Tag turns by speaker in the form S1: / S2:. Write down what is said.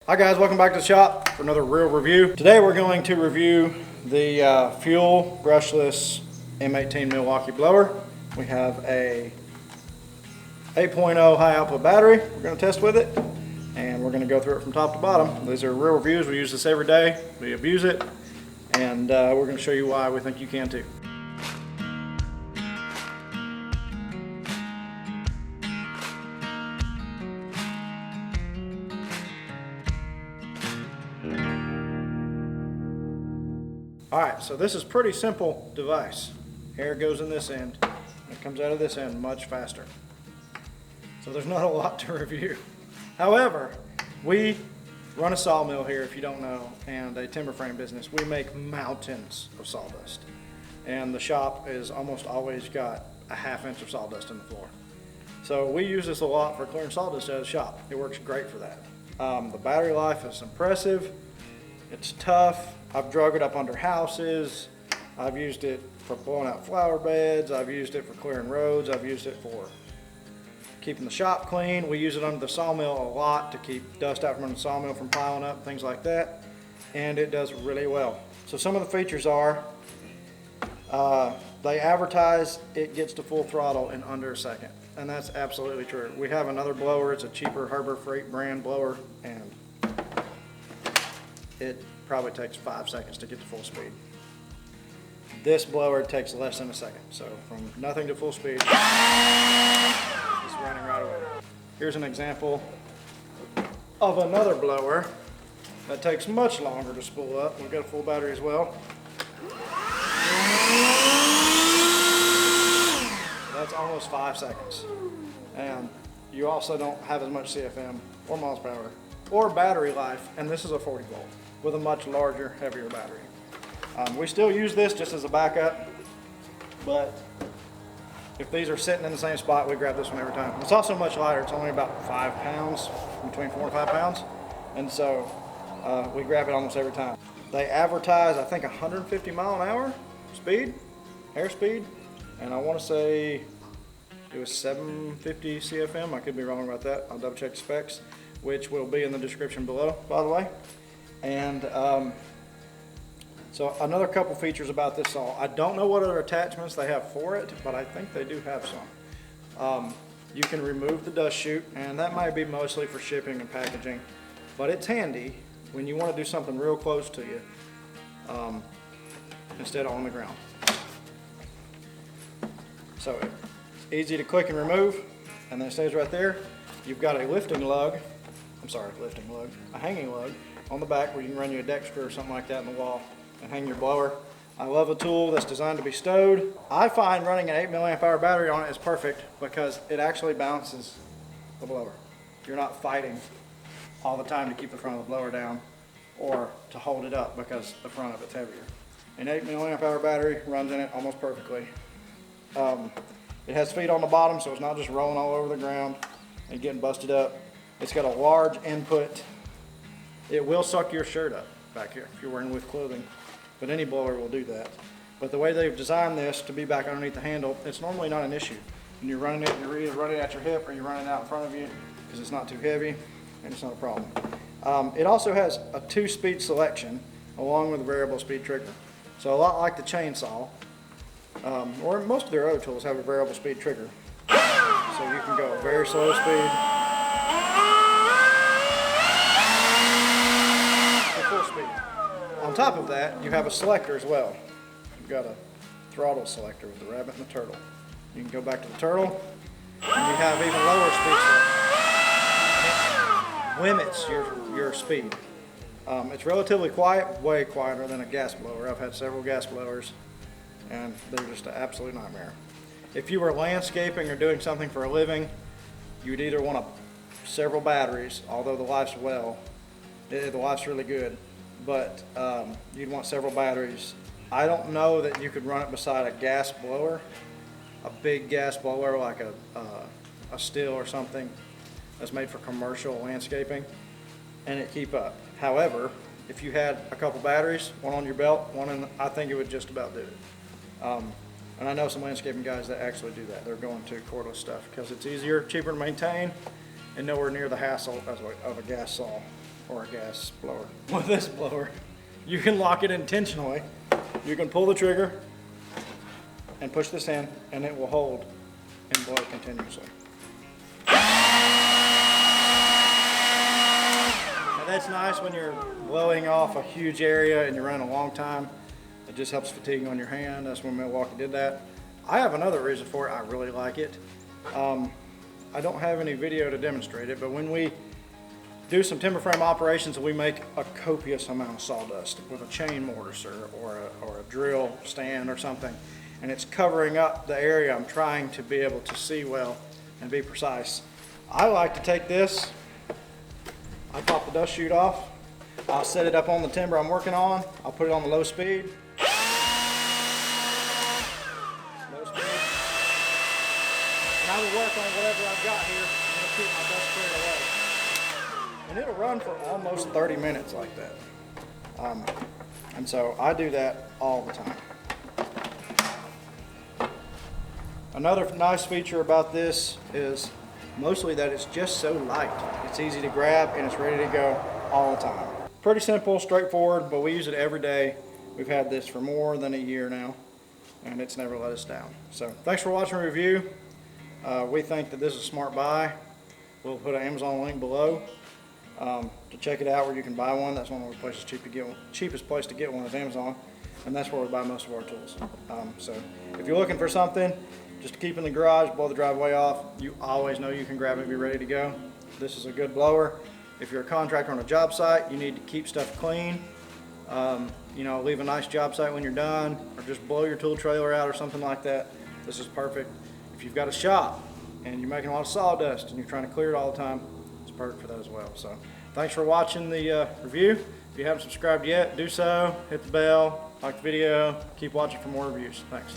S1: Hi guys, welcome back to the shop for another real review. Today we're going to review the fuel brushless M18 Milwaukee blower. We have a 8.0 high output battery. We're going to test with it and we're going to go through it from top to bottom. These are real reviews. We use this every day. We abuse it and we're going to show you why we think you can too. Alright, so this is a pretty simple device. Air goes in this end, and it comes out of this end much faster. So there's not a lot to review. However, we run a sawmill here, if you don't know, and a timber frame business. We make mountains of sawdust. And the shop is almost always got a ½ inch of sawdust in the floor. So we use this a lot for clearing sawdust out of the shop. It works great for that. The battery life is impressive. It's tough. I've drug it up under houses. I've used it for blowing out flower beds. I've used it for clearing roads. I've used it for keeping the shop clean. We use it under the sawmill a lot to keep dust out from the sawmill from piling up, things like that. And it does really well. So some of the features are, they advertise it gets to full throttle in under a second. And that's absolutely true. We have another blower. It's a cheaper Harbor Freight brand blower, and it probably takes 5 seconds to get to full speed. This blower takes less than a second. So from nothing to full speed, it's running right away. Here's an example of another blower that takes much longer to spool up. We've got a full battery as well. That's almost 5 seconds. And you also don't have as much CFM or miles per hour or battery life, and this is a 40 volt with a much larger, heavier battery. We still use this just as a backup, but if these are sitting in the same spot, we grab this one every time. It's also much lighter. It's only about 5 pounds, between 4 and 5 pounds, and so we grab it almost every time. They advertise, I think, 150 mile an hour speed, air speed, and I want to say it was 750 CFM. I could be wrong about that. I'll double check the specs, which will be in the description below, by the way. And so another couple features about this saw. I don't know what other attachments they have for it, but I think they do have some. You can remove the dust chute, and that might be mostly for shipping and packaging, but it's handy when you want to do something real close to you instead of on the ground. So it's easy to click and remove, and then it stays right there. You've got a lifting lug, a hanging lug on the back where you can run you a deck screw or something like that in the wall and hang your blower. I love a tool that's designed to be stowed. I find running an 8 milliamp hour battery on it is perfect because it actually balances the blower. You're not fighting all the time to keep the front of the blower down or to hold it up because the front of it's heavier. An 8 milliamp hour battery runs in it almost perfectly. It has feet on the bottom, so it's not just rolling all over the ground and getting busted up. It's got a large input. It will suck your shirt up back here if you're wearing with clothing, but any blower will do that. But the way they've designed this to be back underneath the handle, it's normally not an issue. When you're running it, you're either running at your hip or you're running out in front of you because it's not too heavy and it's not a problem. It also has a 2-speed selection along with a variable speed trigger. So a lot like the chainsaw, or most of their other tools have a variable speed trigger. So you can go very slow speed, full speed. On top of that, you have a selector as well. You've got a throttle selector with the rabbit and the turtle. You can go back to the turtle, and you have even lower speed selection. It limits your speed. It's relatively quiet, way quieter than a gas blower. I've had several gas blowers, and they're just an absolute nightmare. If you were landscaping or doing something for a living, you would either want several batteries, although the life's really good, but you'd want several batteries. I don't know that you could run it beside a gas blower, a big gas blower like a Stihl or something that's made for commercial landscaping, and it keep up. However, if you had a couple batteries, one on your belt, I think it would just about do it. And I know some landscaping guys that actually do that. They're going to cordless stuff because it's easier, cheaper to maintain, and nowhere near the hassle of a gas saw. or a gas blower. With this blower, you can lock it intentionally. You can pull the trigger and push this in, and it will hold and blow continuously. Now that's nice when you're blowing off a huge area and you're running a long time. It just helps fatigue on your hand. That's when Milwaukee did that. I have another reason for it. I really like it. I don't have any video to demonstrate it, but when we do some timber frame operations and we make a copious amount of sawdust with a chain mortiser or a drill stand or something, and it's covering up the area I'm trying to be able to see well and be precise, I like to take this, I pop the dust chute off, I'll set it up on the timber I'm working on, I'll put it on the low speed, and I will work on whatever I've got here, and it'll keep my dust cleared away. And it'll run for almost 30 minutes like that. And so I do that all the time. Another nice feature about this is mostly that it's just so light. It's easy to grab and it's ready to go all the time. Pretty simple, straightforward, but we use it every day. We've had this for more than a year now, and it's never let us down. So thanks for watching the review. We think that this is a smart buy. We'll put an Amazon link below to check it out where you can buy one. That's one of the places cheapest place to get one is Amazon, and that's where we buy most of our tools. So if you're looking for something just to keep in the garage, blow the driveway off, you always know you can grab it and be ready to go. This is a good blower. If you're a contractor on a job site, you need to keep stuff clean. You know, leave a nice job site when you're done, or just blow your tool trailer out or something like that. This is perfect. If you've got a shop and you're making a lot of sawdust and you're trying to clear it all the time, it's perfect for that as well. So thanks for watching the review. If you haven't subscribed yet, do so. Hit the bell, like the video, keep watching for more reviews. Thanks.